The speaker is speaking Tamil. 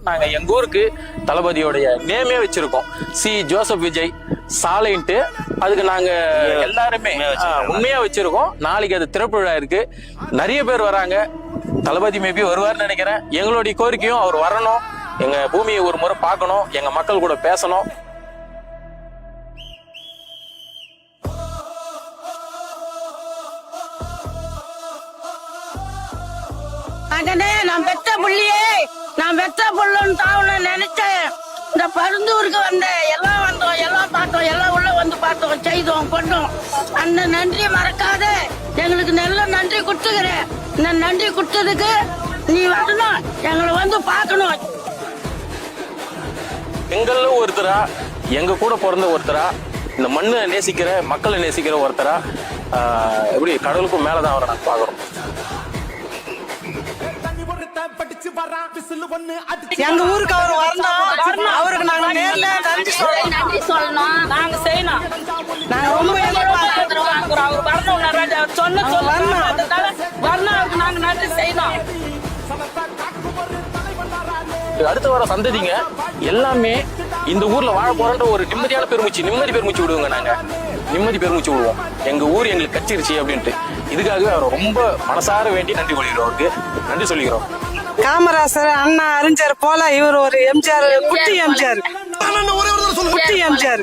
நாங்க எங்க ஊருக்கு தளபதியோடைய நேமே வச்சிருக்கோம், சி ஜோசப் விஜய் சாலைன்ட்டு. அதுக்கு நாங்க எல்லாருமே உண்மையா வச்சிருக்கோம். நாளைக்கு அது திறப்பு விழா இருக்கு, நிறைய பேர் வராங்க. தளபதி மேபி வருவார்னு நினைக்கிறேன். எங்களுடைய கோரிக்கையும் அவர் வரணும், எங்க பூமியை ஒரு முறை பார்க்கணும், எங்க மக்கள் கூட பேசணும். நான் பெற்ற புள்ளியே, நான் பெற்ற புள்ளன்னு தான் நினைச்சேன். இந்த பருந்தூருக்கு வந்தோம், எல்லாம் பார்த்தோம், எல்லாம் உள்ள வந்து பார்த்தோம், செய்தோம், கொண்டோம். அந்த நன்றி மறக்காத, எங்களுக்கு நல்ல நன்றி கொடுத்துக்கிறேன். இந்த நன்றி கொடுத்ததுக்கு நீ வரணும், எங்களை வந்து பார்க்கணும். எங்கள ஒருத்தரா, எங்க கூட பிறந்த ஒருத்தரா, இந்த மண்ணை நேசிக்கிற மக்களை நேசிக்கிற ஒருத்தரா, எப்படி கடலுக்கும் மேலதான் அவரை நாங்க பாக்குறோம். எங்க ஊருக்கு அவர் வரணும், அவருக்கு நாங்க நேர்ல நன்றி சொல்லணும், நாங்க செய்யணும். நாங்க ரொம்ப அவர் வரணும், சொன்ன வரணும், அவருக்கு நாங்க நன்றி செய்யணும். அடுத்து வர சந்ததிங்க எல்லாமே இந்த ஊர்ல வாழ போறன்ற ஒரு நிம்மதி பெருமூச்சு விடுவோங்க. நாங்க நிம்மதி பெருமூச்சு விடுவோம். எங்க ஊர் எங்களுக்கு கச்சிருச்சு அப்படின்ட்டு. இதுக்காகவே அவர் ரொம்ப மனசார வேண்டி நன்றி சொல்லிக்கிறோம், அவருக்கு நன்றி சொல்லிக்கிறோம். காமராசர் அண்ணா அறிஞர் போல இவர் ஒரு எம்ஜிஆர், குட்டி எம்ஜிஆர்.